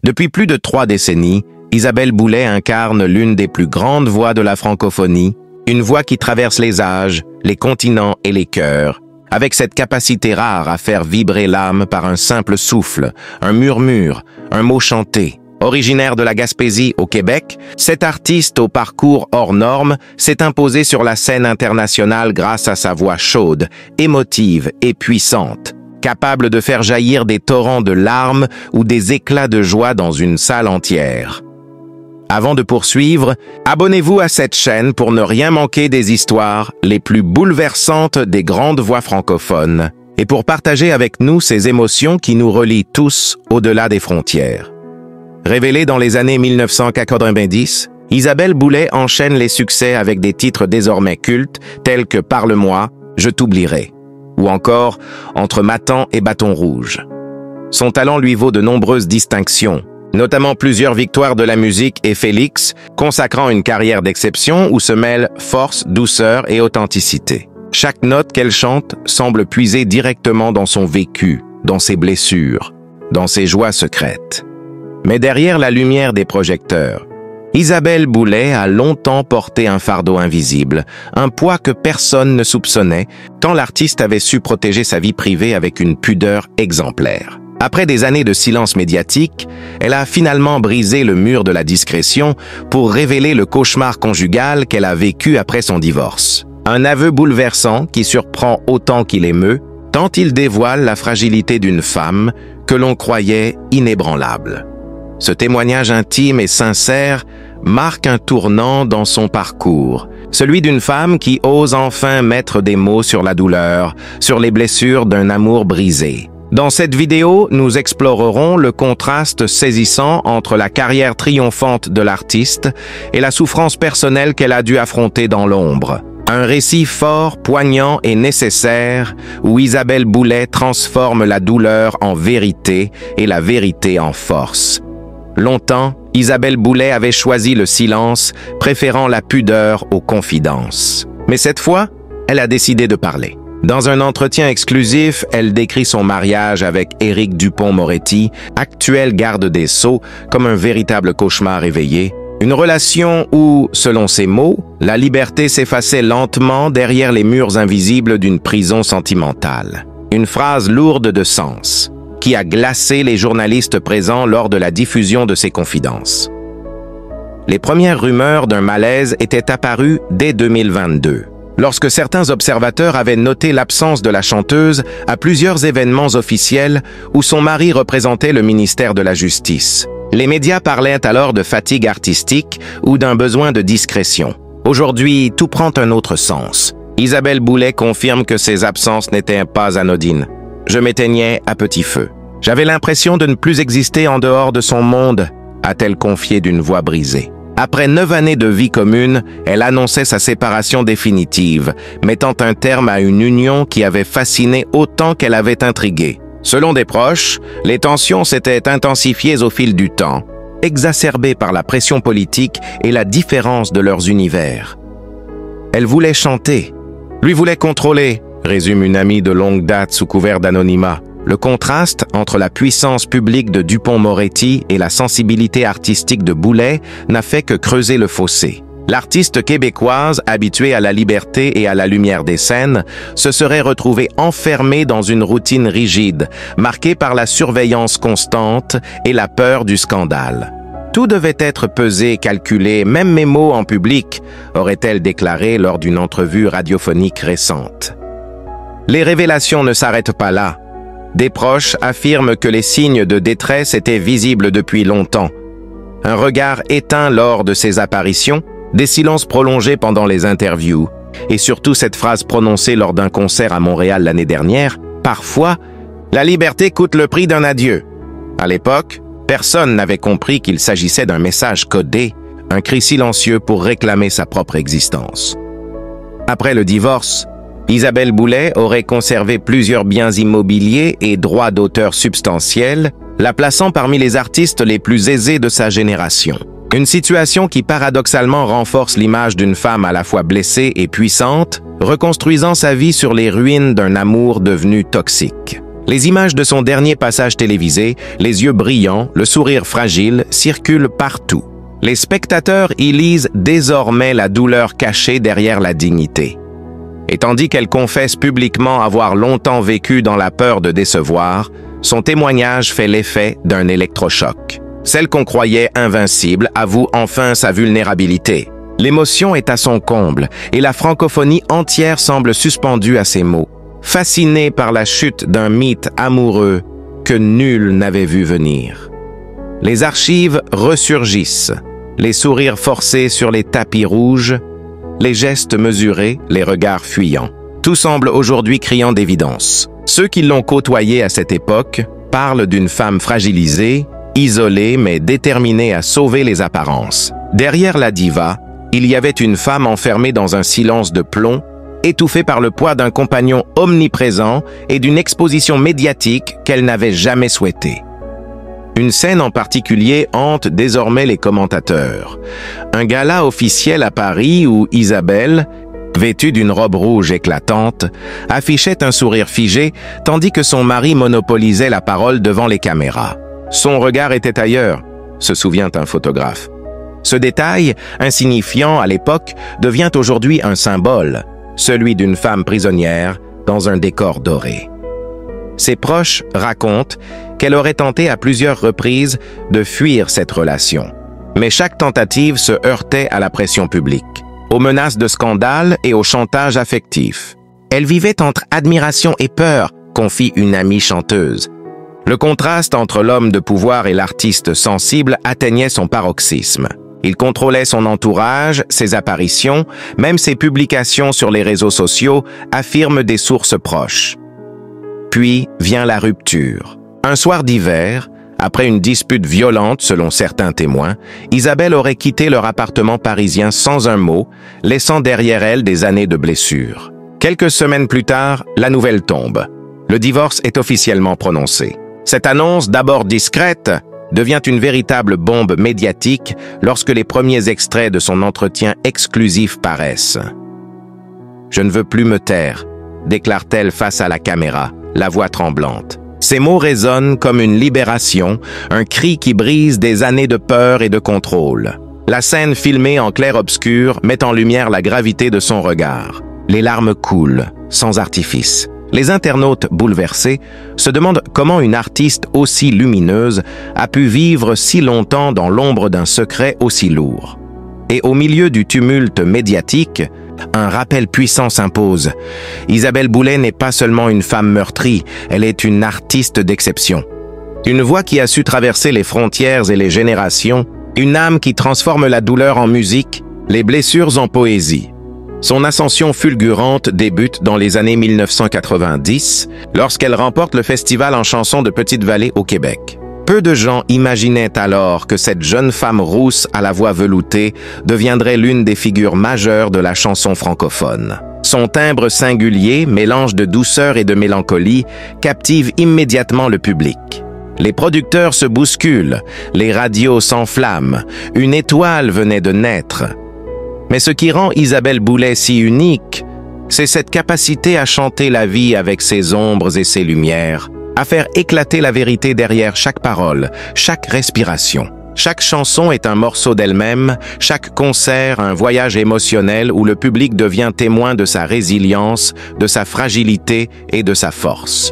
Depuis plus de 3 décennies, Isabelle Boulay incarne l'une des plus grandes voix de la francophonie, une voix qui traverse les âges, les continents et les cœurs, avec cette capacité rare à faire vibrer l'âme par un simple souffle, un murmure, un mot chanté. Originaire de la Gaspésie au Québec, cet artiste au parcours hors norme s'est imposé sur la scène internationale grâce à sa voix chaude, émotive et puissante, capable de faire jaillir des torrents de larmes ou des éclats de joie dans une salle entière. Avant de poursuivre, abonnez-vous à cette chaîne pour ne rien manquer des histoires les plus bouleversantes des grandes voix francophones et pour partager avec nous ces émotions qui nous relient tous au-delà des frontières. Révélée dans les années 1990, Isabelle Boulay enchaîne les succès avec des titres désormais cultes tels que « Parle-moi »,« Je t'oublierai » ou encore « Entre Matan et Bâton rouge ». Son talent lui vaut de nombreuses distinctions, notamment plusieurs victoires de la musique et Félix, consacrant une carrière d'exception où se mêlent force, douceur et authenticité. Chaque note qu'elle chante semble puiser directement dans son vécu, dans ses blessures, dans ses joies secrètes. Mais derrière la lumière des projecteurs, Isabelle Boulay a longtemps porté un fardeau invisible, un poids que personne ne soupçonnait, tant l'artiste avait su protéger sa vie privée avec une pudeur exemplaire. Après des années de silence médiatique, elle a finalement brisé le mur de la discrétion pour révéler le cauchemar conjugal qu'elle a vécu après son divorce. Un aveu bouleversant qui surprend autant qu'il émeut, tant il dévoile la fragilité d'une femme que l'on croyait inébranlable. Ce témoignage intime et sincère marque un tournant dans son parcours, celui d'une femme qui ose enfin mettre des mots sur la douleur, sur les blessures d'un amour brisé. Dans cette vidéo, nous explorerons le contraste saisissant entre la carrière triomphante de l'artiste et la souffrance personnelle qu'elle a dû affronter dans l'ombre. Un récit fort, poignant et nécessaire où Isabelle Boulay transforme la douleur en vérité et la vérité en force. Longtemps, Isabelle Boulay avait choisi le silence, préférant la pudeur aux confidences. Mais cette fois, elle a décidé de parler. Dans un entretien exclusif, elle décrit son mariage avec Éric Dupond-Moretti, actuel garde des Sceaux, comme un véritable cauchemar éveillé. Une relation où, selon ses mots, la liberté s'effaçait lentement derrière les murs invisibles d'une prison sentimentale. Une phrase lourde de sens, qui a glacé les journalistes présents lors de la diffusion de ses confidences. Les premières rumeurs d'un malaise étaient apparues dès 2022, lorsque certains observateurs avaient noté l'absence de la chanteuse à plusieurs événements officiels où son mari représentait le ministère de la Justice. Les médias parlaient alors de fatigue artistique ou d'un besoin de discrétion. Aujourd'hui, tout prend un autre sens. Isabelle Boulay confirme que ses absences n'étaient pas anodines. Je m'éteignais à petit feu. J'avais l'impression de ne plus exister en dehors de son monde, a-t-elle confié d'une voix brisée. Après 9 années de vie commune, elle annonçait sa séparation définitive, mettant un terme à une union qui avait fasciné autant qu'elle avait intrigué. Selon des proches, les tensions s'étaient intensifiées au fil du temps, exacerbées par la pression politique et la différence de leurs univers. Elle voulait chanter, lui voulait contrôler, résume une amie de longue date sous couvert d'anonymat. Le contraste entre la puissance publique de Dupond-Moretti et la sensibilité artistique de Boulay n'a fait que creuser le fossé. L'artiste québécoise, habituée à la liberté et à la lumière des scènes, se serait retrouvée enfermée dans une routine rigide, marquée par la surveillance constante et la peur du scandale. Tout devait être pesé, calculé, même mes mots en public, aurait-elle déclaré lors d'une entrevue radiophonique récente. Les révélations ne s'arrêtent pas là. Des proches affirment que les signes de détresse étaient visibles depuis longtemps. Un regard éteint lors de ses apparitions, des silences prolongés pendant les interviews, et surtout cette phrase prononcée lors d'un concert à Montréal l'année dernière, « Parfois, la liberté coûte le prix d'un adieu ». À l'époque, personne n'avait compris qu'il s'agissait d'un message codé, un cri silencieux pour réclamer sa propre existence. Après le divorce, Isabelle Boulay aurait conservé plusieurs biens immobiliers et droits d'auteur substantiels, la plaçant parmi les artistes les plus aisés de sa génération. Une situation qui paradoxalement renforce l'image d'une femme à la fois blessée et puissante, reconstruisant sa vie sur les ruines d'un amour devenu toxique. Les images de son dernier passage télévisé, les yeux brillants, le sourire fragile, circulent partout. Les spectateurs y lisent désormais la douleur cachée derrière la dignité. Et tandis qu'elle confesse publiquement avoir longtemps vécu dans la peur de décevoir, son témoignage fait l'effet d'un électrochoc. Celle qu'on croyait invincible avoue enfin sa vulnérabilité. L'émotion est à son comble et la francophonie entière semble suspendue à ses mots, fascinée par la chute d'un mythe amoureux que nul n'avait vu venir. Les archives ressurgissent, les sourires forcés sur les tapis rouges, les gestes mesurés, les regards fuyants. Tout semble aujourd'hui criant d'évidence. Ceux qui l'ont côtoyée à cette époque parlent d'une femme fragilisée, isolée mais déterminée à sauver les apparences. Derrière la diva, il y avait une femme enfermée dans un silence de plomb, étouffée par le poids d'un compagnon omniprésent et d'une exposition médiatique qu'elle n'avait jamais souhaitée. Une scène en particulier hante désormais les commentateurs. Un gala officiel à Paris où Isabelle, vêtue d'une robe rouge éclatante, affichait un sourire figé tandis que son mari monopolisait la parole devant les caméras. Son regard était ailleurs, se souvient un photographe. Ce détail, insignifiant à l'époque, devient aujourd'hui un symbole, celui d'une femme prisonnière dans un décor doré. Ses proches racontent qu'elle aurait tenté à plusieurs reprises de fuir cette relation. Mais chaque tentative se heurtait à la pression publique, aux menaces de scandale et au chantage affectif. Elle vivait entre admiration et peur, confie une amie chanteuse. Le contraste entre l'homme de pouvoir et l'artiste sensible atteignait son paroxysme. Il contrôlait son entourage, ses apparitions, même ses publications sur les réseaux sociaux, affirment des sources proches. Puis vient la rupture. Un soir d'hiver, après une dispute violente selon certains témoins, Isabelle aurait quitté leur appartement parisien sans un mot, laissant derrière elle des années de blessures. Quelques semaines plus tard, la nouvelle tombe. Le divorce est officiellement prononcé. Cette annonce, d'abord discrète, devient une véritable bombe médiatique lorsque les premiers extraits de son entretien exclusif paraissent. « Je ne veux plus me taire », déclare-t-elle face à la caméra, la voix tremblante. Ces mots résonnent comme une libération, un cri qui brise des années de peur et de contrôle. La scène filmée en clair-obscur met en lumière la gravité de son regard. Les larmes coulent, sans artifice. Les internautes bouleversés se demandent comment une artiste aussi lumineuse a pu vivre si longtemps dans l'ombre d'un secret aussi lourd. Et au milieu du tumulte médiatique, un rappel puissant s'impose. Isabelle Boulay n'est pas seulement une femme meurtrie, elle est une artiste d'exception. Une voix qui a su traverser les frontières et les générations, une âme qui transforme la douleur en musique, les blessures en poésie. Son ascension fulgurante débute dans les années 1990, lorsqu'elle remporte le festival en chanson de Petite-Vallée au Québec. Peu de gens imaginaient alors que cette jeune femme rousse à la voix veloutée deviendrait l'une des figures majeures de la chanson francophone. Son timbre singulier, mélange de douceur et de mélancolie, captive immédiatement le public. Les producteurs se bousculent, les radios s'enflamment, une étoile venait de naître. Mais ce qui rend Isabelle Boulay si unique, c'est cette capacité à chanter la vie avec ses ombres et ses lumières, à faire éclater la vérité derrière chaque parole, chaque respiration. Chaque chanson est un morceau d'elle-même, chaque concert un voyage émotionnel où le public devient témoin de sa résilience, de sa fragilité et de sa force.